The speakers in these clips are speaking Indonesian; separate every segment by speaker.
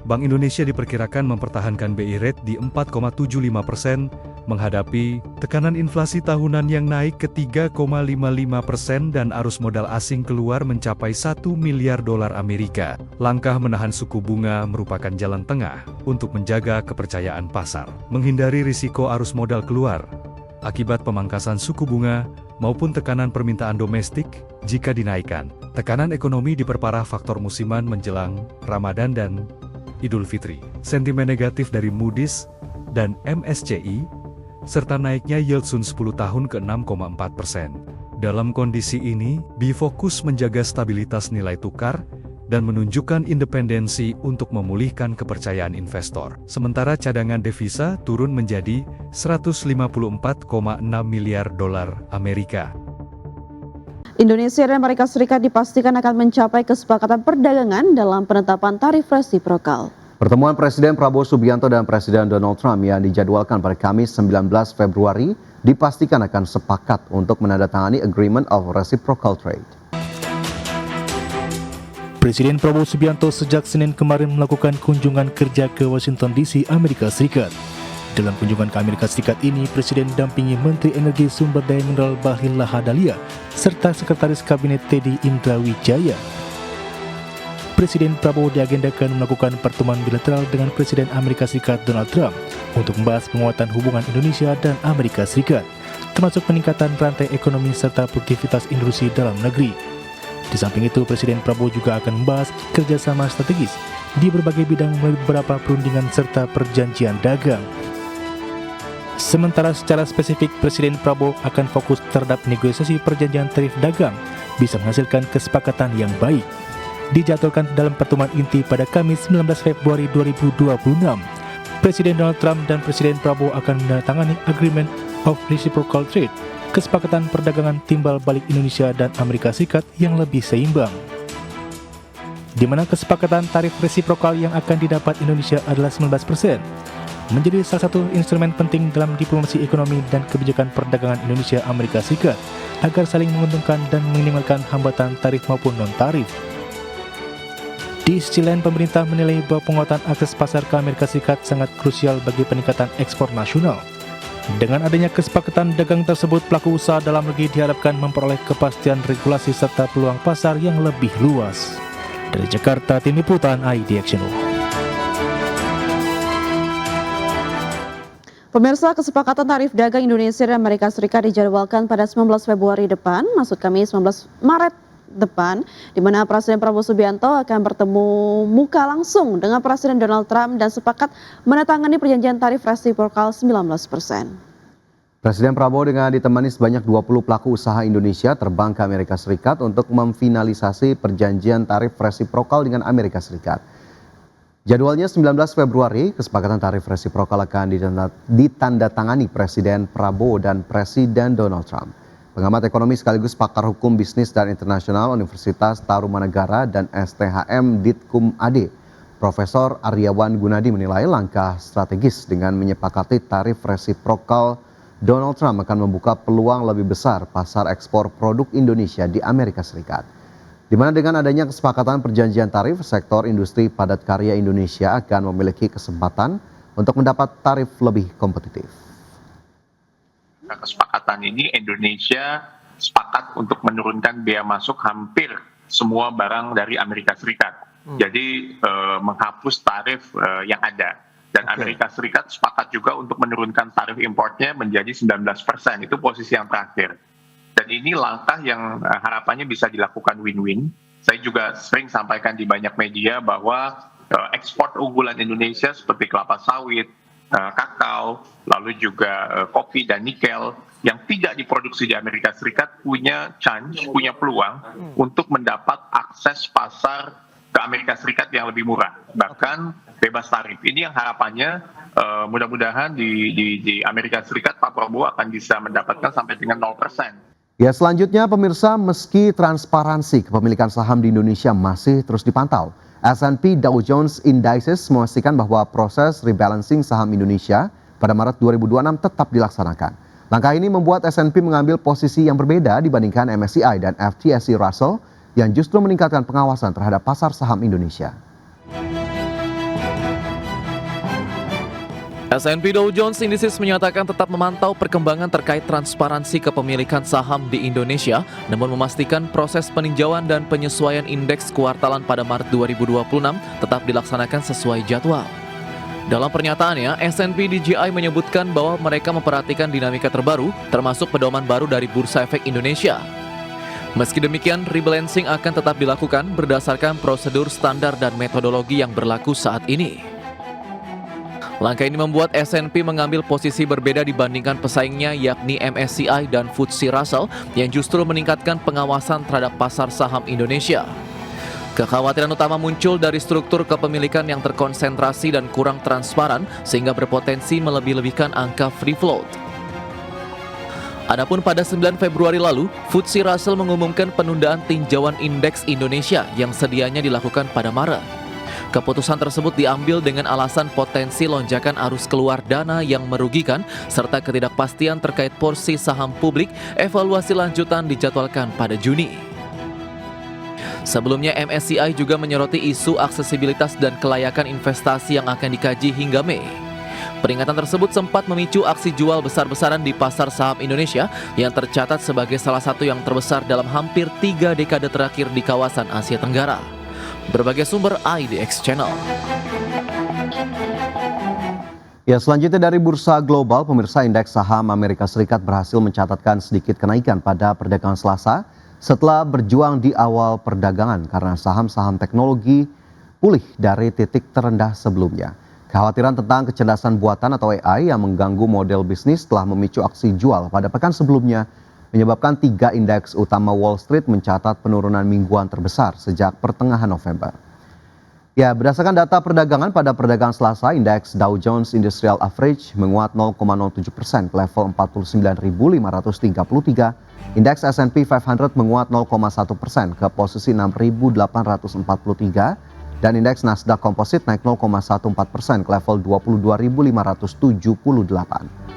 Speaker 1: Bank Indonesia diperkirakan mempertahankan BI rate di 4,75% menghadapi tekanan inflasi tahunan yang naik ke 3,55% dan arus modal asing keluar mencapai 1 miliar dolar Amerika. Langkah menahan suku bunga merupakan jalan tengah untuk menjaga kepercayaan pasar, menghindari risiko arus modal keluar akibat pemangkasan suku bunga maupun tekanan permintaan domestik jika dinaikkan. Tekanan ekonomi diperparah faktor musiman menjelang Ramadan dan Idul Fitri, sentimen negatif dari Moody's dan MSCI, serta naiknya yield Sun 10 tahun ke 6,4%. Dalam kondisi ini, BI fokus menjaga stabilitas nilai tukar dan menunjukkan independensi untuk memulihkan kepercayaan investor. Sementara cadangan devisa turun menjadi 154,6 miliar dolar Amerika.
Speaker 2: Indonesia dan Amerika Serikat dipastikan akan mencapai kesepakatan perdagangan dalam penetapan tarif resiprokal.
Speaker 3: Pertemuan Presiden Prabowo Subianto dan Presiden Donald Trump yang dijadwalkan pada Kamis 19 Februari dipastikan akan sepakat untuk menandatangani Agreement of Reciprocal Trade.
Speaker 4: Presiden Prabowo Subianto sejak Senin kemarin melakukan kunjungan kerja ke Washington DC, Amerika Serikat. Dalam kunjungan ke Amerika Serikat ini, Presiden dampingi Menteri Energi Sumber Daya Mineral Bahlil Lahadalia serta Sekretaris Kabinet Teddy Indrawijaya. Presiden Prabowo diagendakan melakukan pertemuan bilateral dengan Presiden Amerika Serikat Donald Trump untuk membahas penguatan hubungan Indonesia dan Amerika Serikat, termasuk peningkatan rantai ekonomi serta produktivitas industri dalam negeri. Di samping itu, Presiden Prabowo juga akan membahas kerjasama strategis di berbagai bidang melalui beberapa perundingan serta perjanjian dagang. Sementara secara spesifik, Presiden Prabowo akan fokus terhadap negosiasi perjanjian tarif dagang bisa menghasilkan kesepakatan yang baik. Dijadwalkan dalam pertemuan inti pada Kamis 19 Februari 2026. Presiden Donald Trump dan Presiden Prabowo akan menandatangani Agreement of Reciprocal Trade, kesepakatan perdagangan timbal balik Indonesia dan Amerika Serikat yang lebih seimbang, di mana kesepakatan tarif resiprokal yang akan didapat Indonesia adalah 19%, menjadi salah satu instrumen penting dalam diplomasi ekonomi dan kebijakan perdagangan Indonesia Amerika Serikat agar saling menguntungkan dan meminimalkan hambatan tarif maupun non-tarif. Di sisi lain, pemerintah menilai bahwa penguatan akses pasar ke Amerika Serikat sangat krusial bagi peningkatan ekspor nasional. Dengan adanya kesepakatan dagang tersebut, pelaku usaha dalam negeri diharapkan memperoleh kepastian regulasi serta peluang pasar yang lebih luas. Dari Jakarta, Tim Liputan IDX Channel.
Speaker 2: Pemirsa, kesepakatan tarif dagang Indonesia dan Amerika Serikat dijadwalkan pada 19 Februari depan, maksud kami 19 Maret depan, di mana Presiden Prabowo Subianto akan bertemu muka langsung dengan Presiden Donald Trump dan sepakat menandatangani perjanjian tarif resiprokal 19%.
Speaker 3: Presiden Prabowo dengan ditemani sebanyak 20 pelaku usaha Indonesia terbang ke Amerika Serikat untuk memfinalisasi perjanjian tarif resiprokal dengan Amerika Serikat. Jadwalnya 19 Februari, kesepakatan tarif resiprokal akan ditandatangani Presiden Prabowo dan Presiden Donald Trump. Pengamat ekonomi sekaligus pakar hukum bisnis dan internasional Universitas Tarumanagara dan STHM Ditkum AD, Profesor Aryawan Gunadi menilai langkah strategis dengan menyepakati tarif resiprokal Donald Trump akan membuka peluang lebih besar pasar ekspor produk Indonesia di Amerika Serikat. Di mana dengan adanya kesepakatan perjanjian tarif, sektor industri padat karya Indonesia akan memiliki kesempatan untuk mendapat tarif lebih kompetitif.
Speaker 5: Kesepakatan ini Indonesia sepakat untuk menurunkan biaya masuk hampir semua barang dari Amerika Serikat. Jadi menghapus tarif yang ada. Dan Amerika Serikat sepakat juga untuk menurunkan tarif importnya menjadi 19%. Itu posisi yang terakhir. Dan ini langkah yang harapannya bisa dilakukan win-win. Saya juga sering sampaikan di banyak media bahwa ekspor unggulan Indonesia seperti kelapa sawit, kakao, lalu juga kopi dan nikel yang tidak diproduksi di Amerika Serikat punya peluang untuk mendapat akses pasar ke Amerika Serikat yang lebih murah, bahkan bebas tarif. Ini yang harapannya mudah-mudahan di Amerika Serikat Pak Prabowo akan bisa mendapatkan sampai dengan 0%.
Speaker 3: Ya, selanjutnya pemirsa, meski transparansi kepemilikan saham di Indonesia masih terus dipantau, S&P Dow Jones Indices memastikan bahwa proses rebalancing saham Indonesia pada Maret 2026 tetap dilaksanakan. Langkah ini membuat S&P mengambil posisi yang berbeda dibandingkan MSCI dan FTSE Russell yang justru meningkatkan pengawasan terhadap pasar saham Indonesia.
Speaker 6: S&P Dow Jones Indices menyatakan tetap memantau perkembangan terkait transparansi kepemilikan saham di Indonesia, namun memastikan proses peninjauan dan penyesuaian indeks kuartalan pada Maret 2026 tetap dilaksanakan sesuai jadwal. Dalam pernyataannya, S&P DJI menyebutkan bahwa mereka memperhatikan dinamika terbaru, termasuk pedoman baru dari Bursa Efek Indonesia. Meski demikian, rebalancing akan tetap dilakukan berdasarkan prosedur standar dan metodologi yang berlaku saat ini. Langkah ini membuat S&P mengambil posisi berbeda dibandingkan pesaingnya yakni MSCI dan FTSE Russell yang justru meningkatkan pengawasan terhadap pasar saham Indonesia. Kekhawatiran utama muncul dari struktur kepemilikan yang terkonsentrasi dan kurang transparan sehingga berpotensi melebih-lebihkan angka free float. Adapun pada 9 Februari lalu, FTSE Russell mengumumkan penundaan tinjauan indeks Indonesia yang sedianya dilakukan pada Maret. Keputusan tersebut diambil dengan alasan potensi lonjakan arus keluar dana yang merugikan serta ketidakpastian terkait porsi saham publik. Evaluasi lanjutan dijadwalkan pada Juni. Sebelumnya MSCI juga menyoroti isu aksesibilitas dan kelayakan investasi yang akan dikaji hingga Mei. Peringatan tersebut sempat memicu aksi jual besar-besaran di pasar saham Indonesia yang tercatat sebagai salah satu yang terbesar dalam hampir 3 dekade terakhir di kawasan Asia Tenggara. Berbagai sumber IDX Channel.
Speaker 3: Ya, selanjutnya dari bursa global, pemirsa, indeks saham Amerika Serikat berhasil mencatatkan sedikit kenaikan pada perdagangan Selasa setelah berjuang di awal perdagangan karena saham-saham teknologi pulih dari titik terendah sebelumnya. Kekhawatiran tentang kecerdasan buatan atau AI yang mengganggu model bisnis telah memicu aksi jual pada pekan sebelumnya, menyebabkan 3 indeks utama Wall Street mencatat penurunan mingguan terbesar sejak pertengahan November. Ya, berdasarkan data perdagangan pada perdagangan Selasa, indeks Dow Jones Industrial Average menguat 0,07% ke level 49.533, indeks S&P 500 menguat 0,1% ke posisi 6.843, dan indeks Nasdaq Composite naik 0,14% ke level 22.578.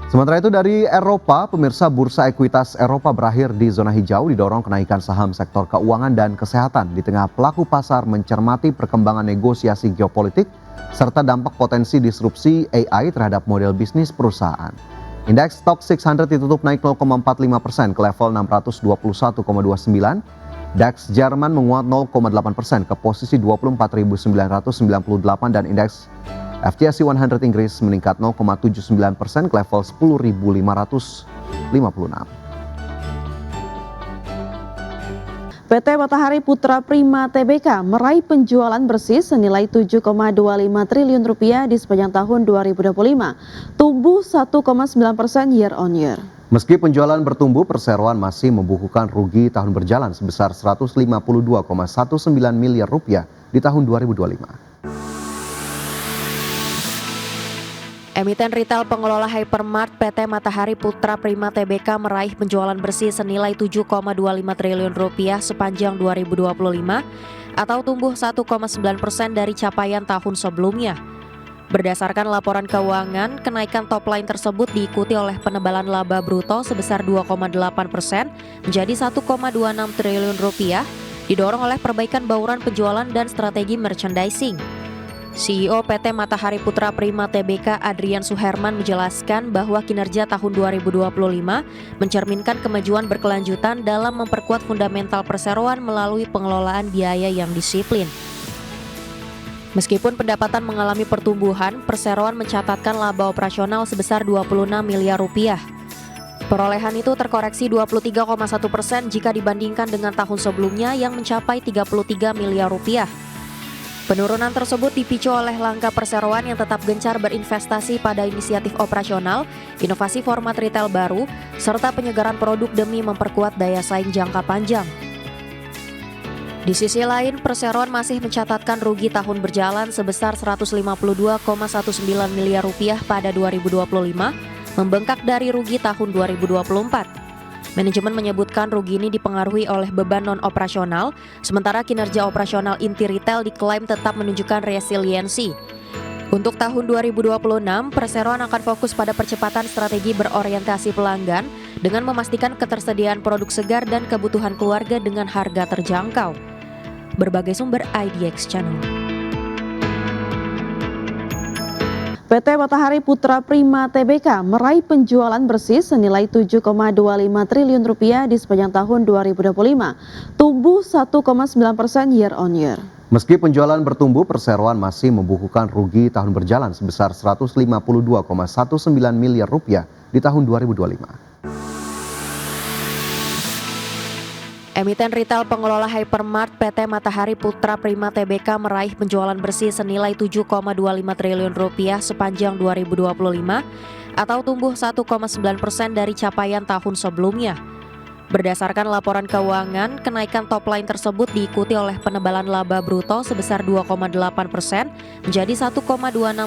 Speaker 3: Sementara itu dari Eropa, pemirsa, bursa ekuitas Eropa berakhir di zona hijau didorong kenaikan saham sektor keuangan dan kesehatan di tengah pelaku pasar mencermati perkembangan negosiasi geopolitik serta dampak potensi disrupsi AI terhadap model bisnis perusahaan. Indeks Stoxx 600 ditutup naik 0,45% ke level 621,29. DAX Jerman menguat 0,8% ke posisi 24.998 dan indeks FTSE 100 Inggris meningkat 0,79% ke level 10.556.
Speaker 2: PT Matahari Putra Prima Tbk meraih penjualan bersih senilai 7,25 triliun rupiah di sepanjang tahun 2025, tumbuh 1,9% year on year.
Speaker 3: Meski penjualan bertumbuh, perseroan masih membukukan rugi tahun berjalan sebesar 152,19 miliar rupiah di tahun 2025.
Speaker 7: Emiten retail pengelola hypermart PT Matahari Putra Prima Tbk meraih penjualan bersih senilai 7,25 triliun rupiah sepanjang 2025 atau tumbuh 1,9% dari capaian tahun sebelumnya. Berdasarkan laporan keuangan, kenaikan top line tersebut diikuti oleh penebalan laba bruto sebesar 2,8% menjadi 1,26 triliun rupiah, didorong oleh perbaikan bauran penjualan dan strategi merchandising. CEO PT Matahari Putra Prima Tbk Adrian Suherman menjelaskan bahwa kinerja tahun 2025 mencerminkan kemajuan berkelanjutan dalam memperkuat fundamental perseroan melalui pengelolaan biaya yang disiplin. Meskipun pendapatan mengalami pertumbuhan, perseroan mencatatkan laba operasional sebesar 26 miliar rupiah. Perolehan itu terkoreksi 23,1% jika dibandingkan dengan tahun sebelumnya yang mencapai 33 miliar rupiah. Penurunan tersebut dipicu oleh langkah perseroan yang tetap gencar berinvestasi pada inisiatif operasional, inovasi format retail baru, serta penyegaran produk demi memperkuat daya saing jangka panjang. Di sisi lain, perseroan masih mencatatkan rugi tahun berjalan sebesar 152,19 miliar rupiah pada 2025, membengkak dari rugi tahun 2024. Manajemen menyebutkan rugi ini dipengaruhi oleh beban non-operasional, sementara kinerja operasional inti retail diklaim tetap menunjukkan resiliensi. Untuk tahun 2026, perseroan akan fokus pada percepatan strategi berorientasi pelanggan dengan memastikan ketersediaan produk segar dan kebutuhan keluarga dengan harga terjangkau. Berbagai sumber IDX Channel.
Speaker 2: PT Matahari Putra Prima Tbk meraih penjualan bersih senilai 7,25 triliun rupiah di sepanjang tahun 2025, tumbuh 1,9% year on year.
Speaker 3: Meski penjualan bertumbuh, perseroan masih membukukan rugi tahun berjalan sebesar 152,19 miliar rupiah di tahun 2025.
Speaker 7: Emiten retail pengelola hypermart PT Matahari Putra Prima Tbk meraih penjualan bersih senilai 7,25 triliun rupiah sepanjang 2025 atau tumbuh 1,9% dari capaian tahun sebelumnya. Berdasarkan laporan keuangan, kenaikan top line tersebut diikuti oleh penebalan laba bruto sebesar 2,8% menjadi 1,26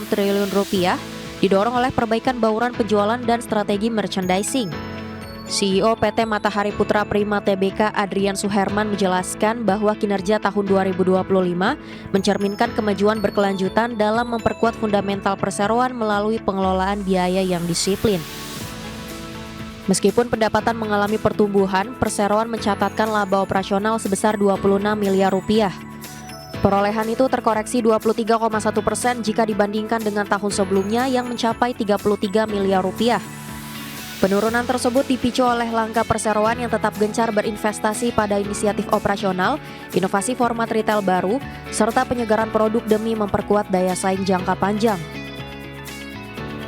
Speaker 7: triliun rupiah, didorong oleh perbaikan bauran penjualan dan strategi merchandising. CEO PT Matahari Putra Prima Tbk Adrian Suherman menjelaskan bahwa kinerja tahun 2025 mencerminkan kemajuan berkelanjutan dalam memperkuat fundamental perseroan melalui pengelolaan biaya yang disiplin. Meskipun pendapatan mengalami pertumbuhan, perseroan mencatatkan laba operasional sebesar 26 miliar rupiah. Perolehan itu terkoreksi 23,1% jika dibandingkan dengan tahun sebelumnya yang mencapai 33 miliar rupiah. Penurunan tersebut dipicu oleh langkah perseroan yang tetap gencar berinvestasi pada inisiatif operasional, inovasi format retail baru, serta penyegaran produk demi memperkuat daya saing jangka panjang.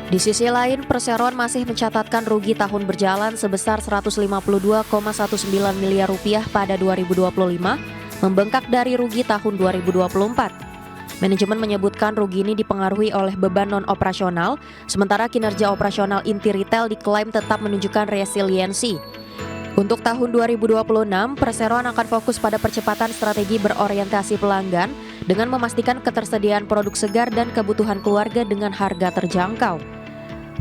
Speaker 7: Di sisi lain, perseroan masih mencatatkan rugi tahun berjalan sebesar 152,19 miliar rupiah pada 2025, membengkak dari rugi tahun 2024. Manajemen menyebutkan rugi ini dipengaruhi oleh beban non-operasional, sementara kinerja operasional inti retail diklaim tetap menunjukkan resiliensi. Untuk tahun 2026, perseroan akan fokus pada percepatan strategi berorientasi pelanggan dengan memastikan ketersediaan produk segar dan kebutuhan keluarga dengan harga terjangkau.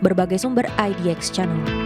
Speaker 7: Berbagai sumber IDX Channel.